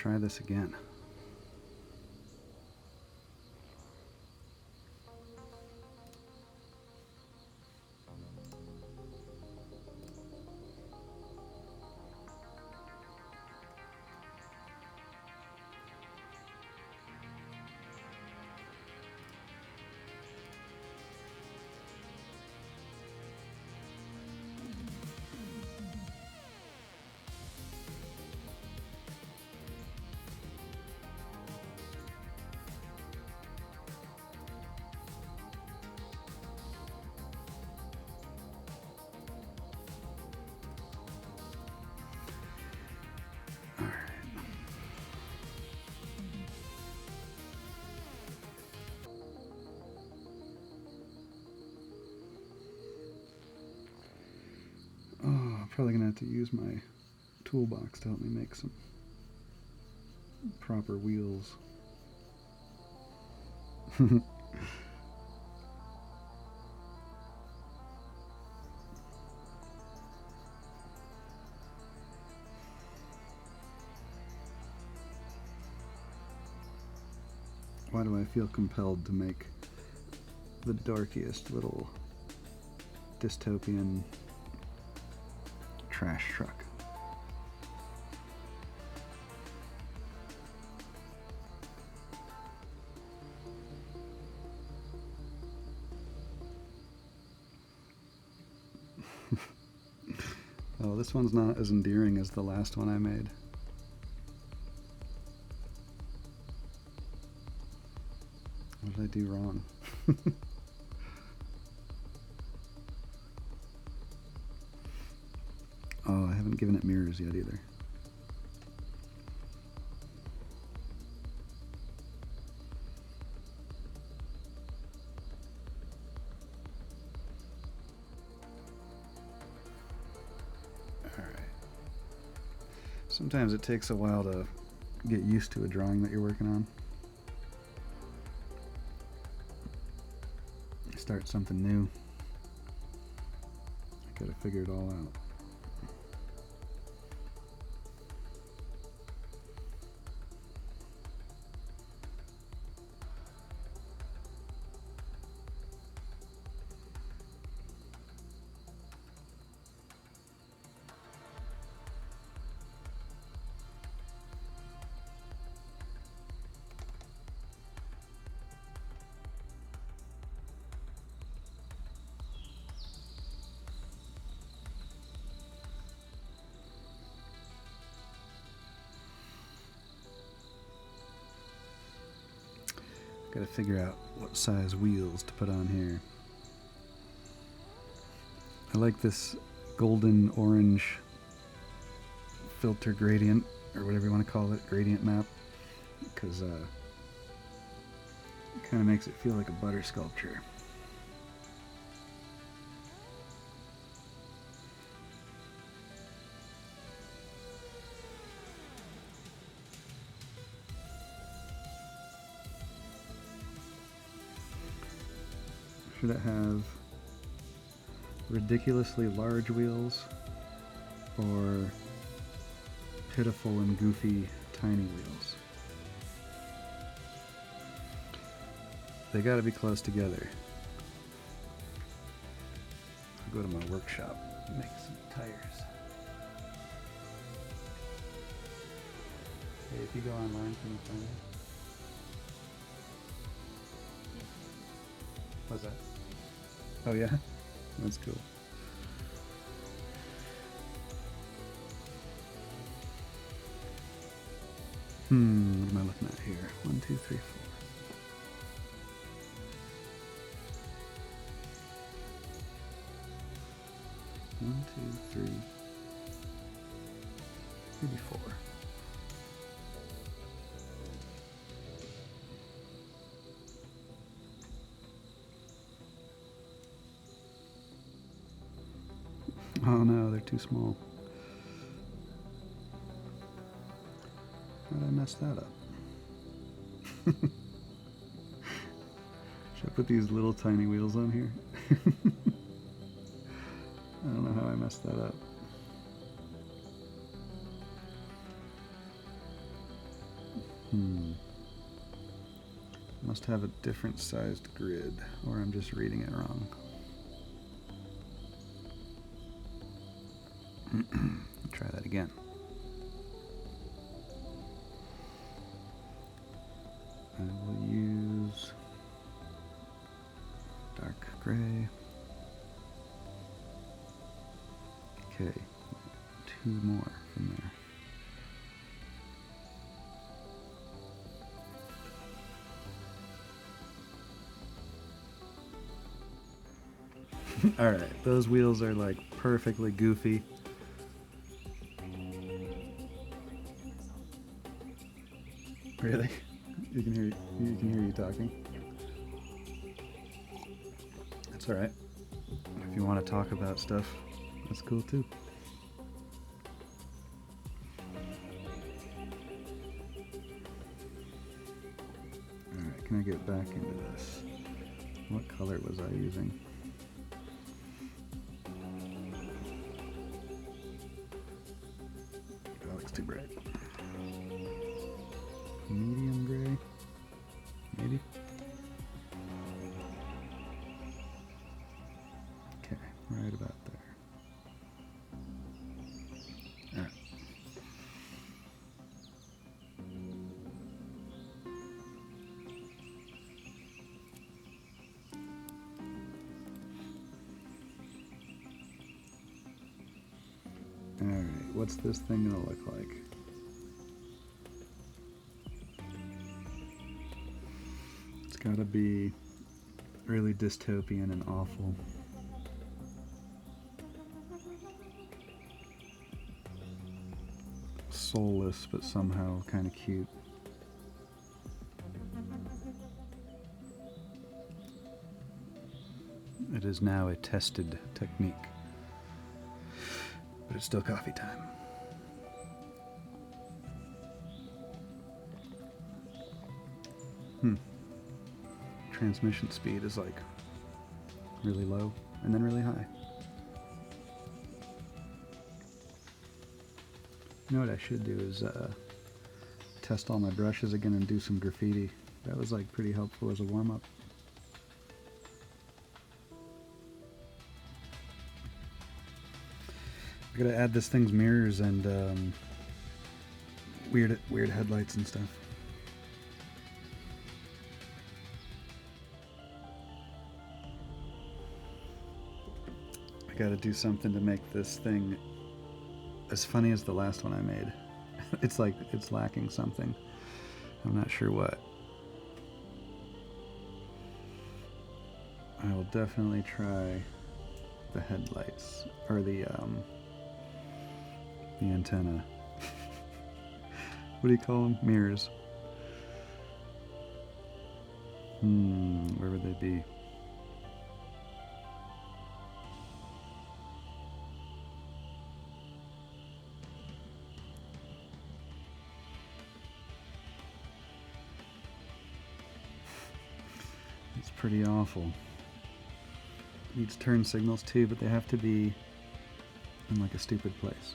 try this again. Probably gonna have to use my toolbox to help me make some proper wheels. Why do I feel compelled to make the darkiest little dystopian trash truck? Oh, this one's not as endearing as the last one I made. What did I do wrong? Oh, I haven't given it mirrors yet either. Alright. Sometimes it takes a while to get used to a drawing that you're working on. Start something new. I gotta figure it all out. Gotta figure out what size wheels to put on here. I like this golden orange filter gradient, or whatever you want to call it, gradient map, because it kind of makes it feel like a butter sculpture. Should it have ridiculously large wheels or pitiful and goofy tiny wheels? They gotta be close together. I'll go to my workshop and make some tires. Hey, if you go online, can you find me? What's that? Oh yeah? That's cool. What am I looking at here? 1, 2, 3, 4. One, two, three, maybe 4. Oh no, they're too small. How did I mess that up? Should I put these little tiny wheels on here? I don't know how I messed that up. Must have a different sized grid, or I'm just reading it wrong. Try that again. I will use dark gray. Okay, 2 more from there. Alright, those wheels are like perfectly goofy. Really? You can hear you talking. That's alright. If you want to talk about stuff, that's cool too. Alright, can I get back into this? What color was I using? That looks too bright. Medium gray? Maybe? Okay, right about there. Alright. Alright, what's this thing gonna look like? It's gotta be really dystopian and awful. Soulless, but somehow kind of cute. It is now a tested technique, but it's still coffee time. Transmission speed is like really low and then really high. You know what I should do is test all my brushes again and do some graffiti. That was like pretty helpful as a warm-up. I gotta add this thing's mirrors and weird headlights and stuff. I gotta do something to make this thing as funny as the last one I made. It's like it's lacking something. I'm not sure what. I will definitely try the headlights or the antenna. What do you call them? Mirrors. Where would they be? It's pretty awful. Needs turn signals too, but they have to be in like a stupid place.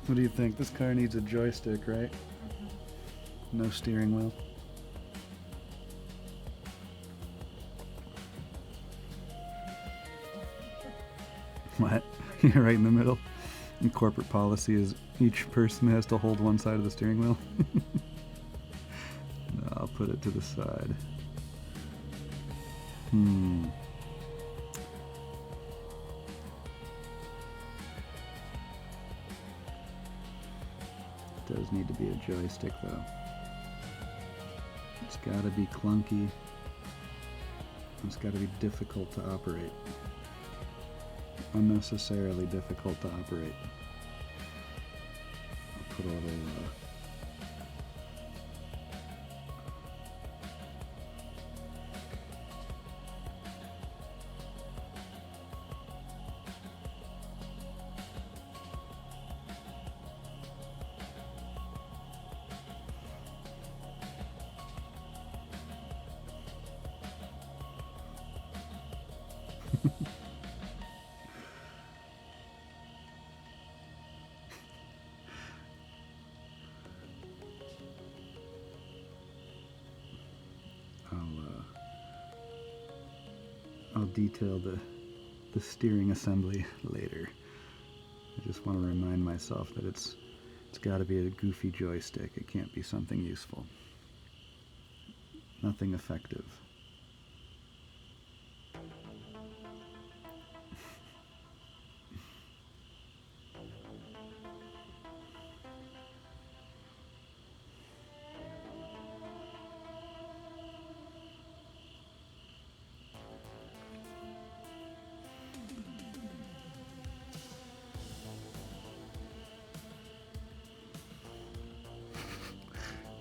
What do you think? This car needs a joystick, right? No steering wheel. What? Yeah, right in the middle. And corporate policy is each person has to hold one side of the steering wheel. No, I'll put it to the side. does need to be a joystick though. It's gotta be clunky. It's gotta be difficult to operate. Unnecessarily difficult to operate. I'll put a little I'll detail the steering assembly later. I just want to remind myself that it's got to be a goofy joystick. It can't be something useful. Nothing effective.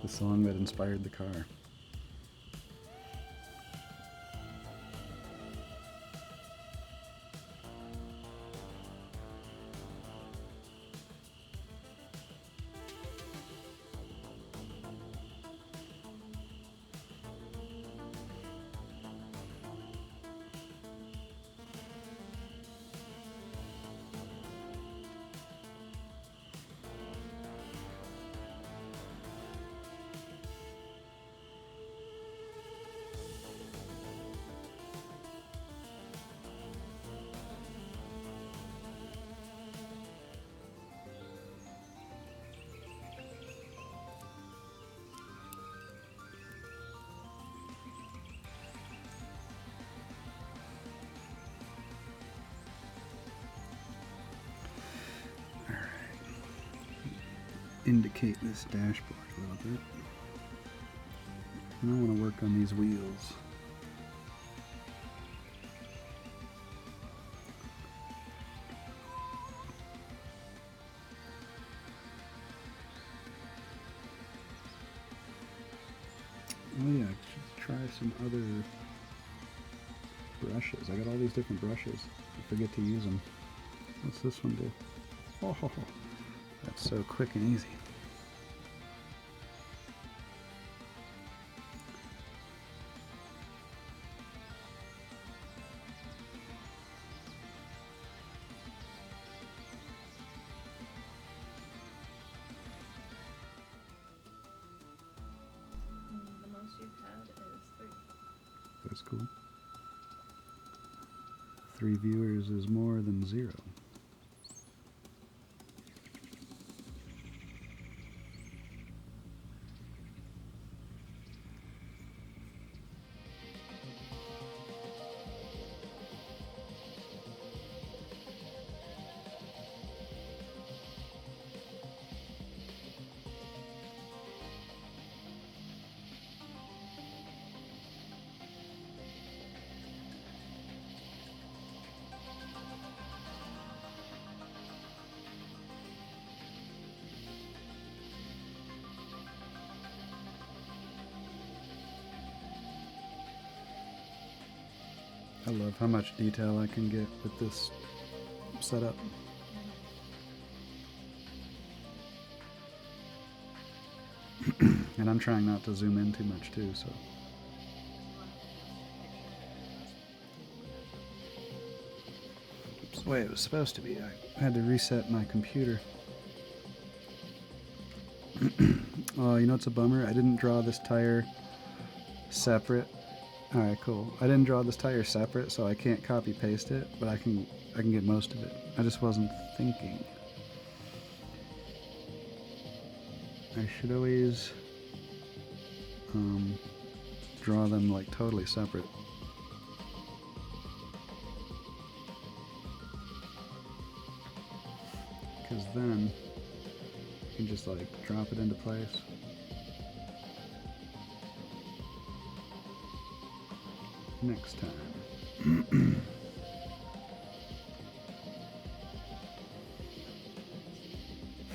The song that inspired the car. Indicate this dashboard a little bit. And I want to work on these wheels. Oh yeah, I should try some other brushes. I got all these different brushes. I forget to use them. What's this one do? Oh, that's so quick and easy. The most you've had is 3. That's cool. 3 viewers is more than 0. I love how much detail I can get with this setup. And I'm trying not to zoom in too much too, so. It's the way it was supposed to be. I had to reset my computer. Oh, you know what's a bummer? I didn't draw this tire separate. Alright, cool. I didn't draw this tire separate, so I can't copy paste it, but I can get most of it. I just wasn't thinking. I should always draw them like totally separate. Because then can just like drop it into place. Next time.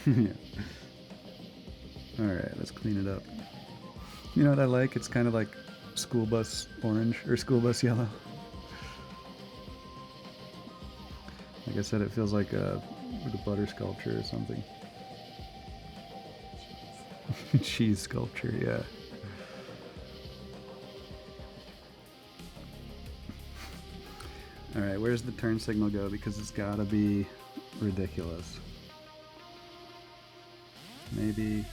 Yeah. Alright, let's clean it up. You know what I like? It's kind of like school bus orange, or school bus yellow. Like I said, it feels like a butter sculpture or something. Cheese sculpture, yeah. Alright, where's the turn signal go? Because it's gotta be ridiculous. Maybe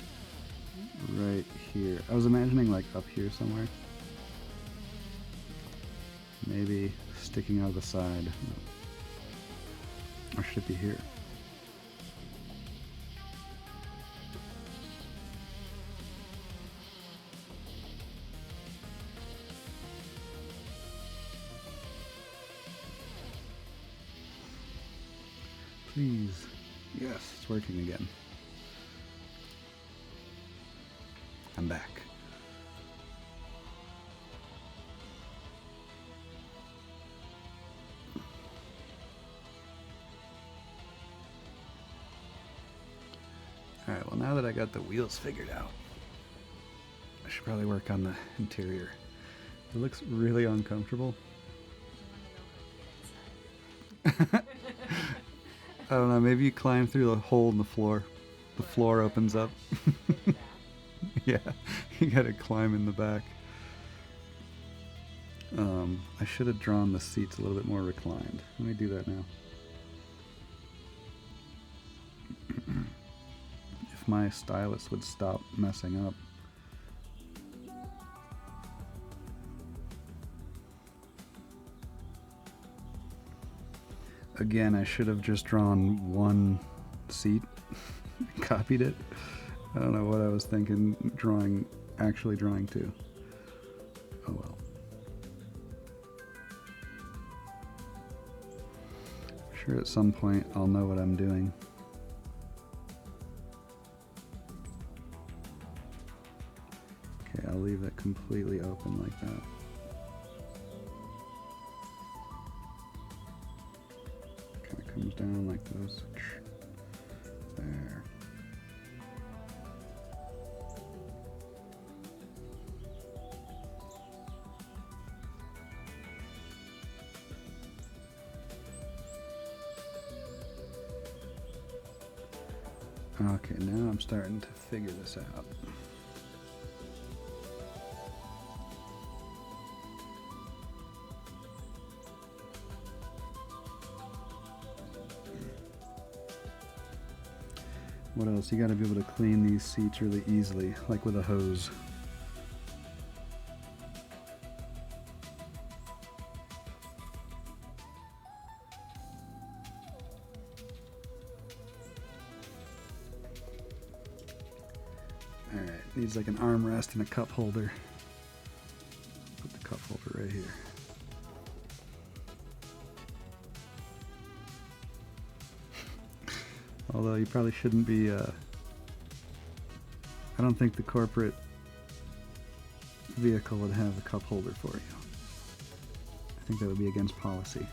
right here. I was imagining like up here somewhere. Maybe sticking out of the side. Or should it be here? Please. Yes, it's working again. I'm back. Alright, well now that I got the wheels figured out, I should probably work on the interior. It looks really uncomfortable. I don't know, maybe you climb through the hole in the floor. The floor opens up. Yeah, you gotta climb in the back. I should have drawn the seats a little bit more reclined. Let me do that now. If my stylus would stop messing up. Again, I should have just drawn one seat, copied it. I don't know what I was thinking, actually drawing two. Oh well. I'm sure at some point I'll know what I'm doing. Okay, I'll leave it completely open like that. Kind of comes down like this. There. Okay, now I'm starting to figure this out. What else? You gotta be able to clean these seats really easily, like with a hose. Alright, needs like an armrest and a cup holder. Put the cup holder right here. Although you probably shouldn't be, I don't think the corporate vehicle would have a cup holder for you. I think that would be against policy.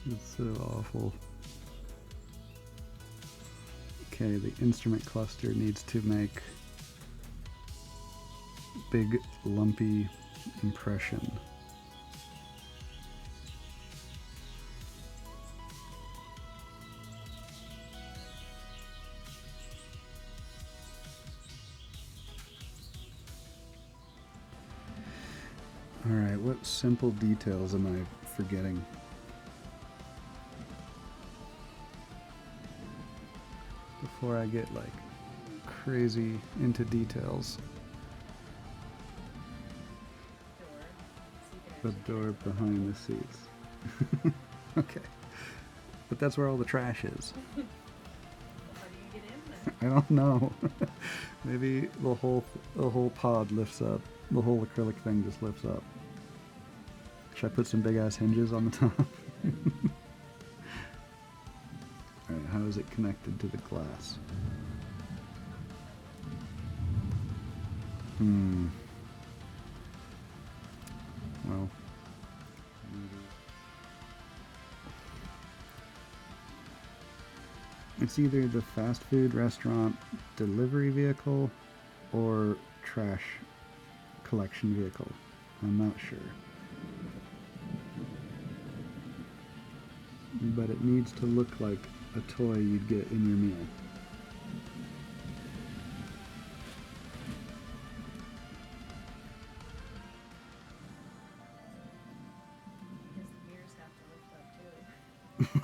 It's so awful. Okay, the instrument cluster needs to make big lumpy impression. Alright, what simple details am I forgetting? Before I get like crazy into details. The door behind the seats. Okay. But that's where all the trash is. How do you get in I there? don't know. Maybe the whole pod lifts up. The whole acrylic thing just lifts up. Should I put some big ass hinges on the top? Alright, how is it connected to the glass? Well. It's either the fast food restaurant delivery vehicle or trash collection vehicle. I'm not sure. But it needs to look like a toy you'd get in your meal. Because the mirrors have to lift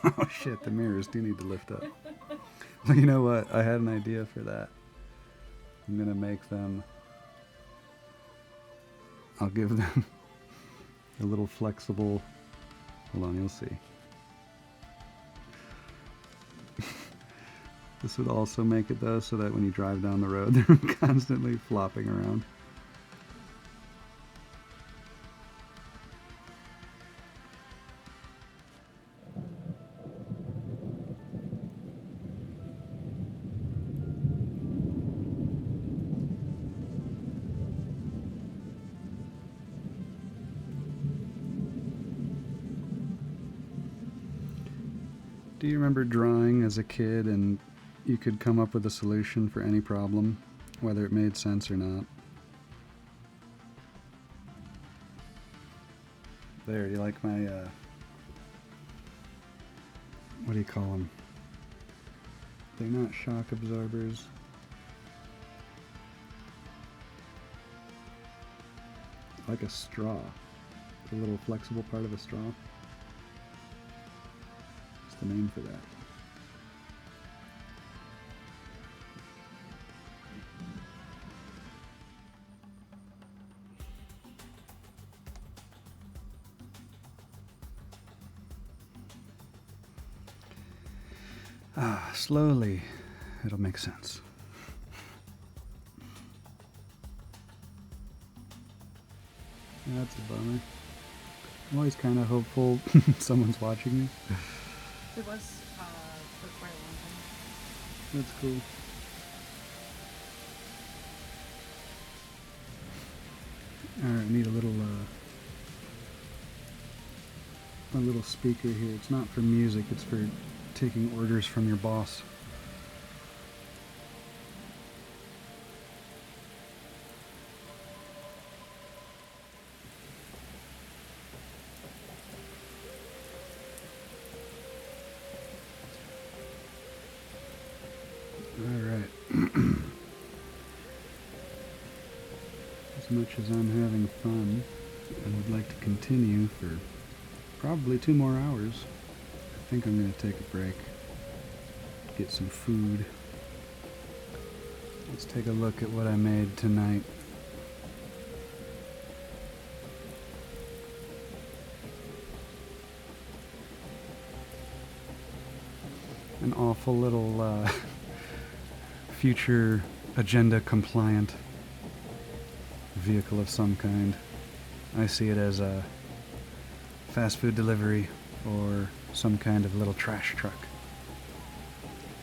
up too. Oh shit, the mirrors do need to lift up. Well, you know what? I had an idea for that. I'm gonna make them... I'll give them a little flexible... Hold on, you'll see. This would also make it though so that when you drive down the road they're constantly flopping around. Do you remember drawing as a kid and you could come up with a solution for any problem, whether it made sense or not? There, you like my, what do you call them? They're not shock absorbers. Like a straw. The little flexible part of a straw. What's the name for that? Slowly, it'll make sense. That's a bummer. I'm always kind of hopeful someone's watching me. It was for quite a long time. That's cool. Alright, I need a little speaker here. It's not for music, it's for taking orders from your boss. Alright. As much as I'm having fun, I would like to continue for probably 2 more hours. I think I'm going to take a break, get some food. Let's take a look at what I made tonight. An awful little future agenda compliant vehicle of some kind. I see it as a fast food delivery or some kind of little trash truck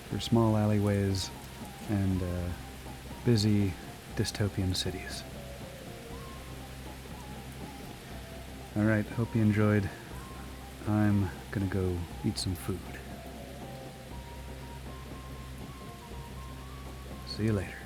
for small alleyways and busy dystopian cities. Alright, hope you enjoyed. I'm gonna go eat some food. See you later.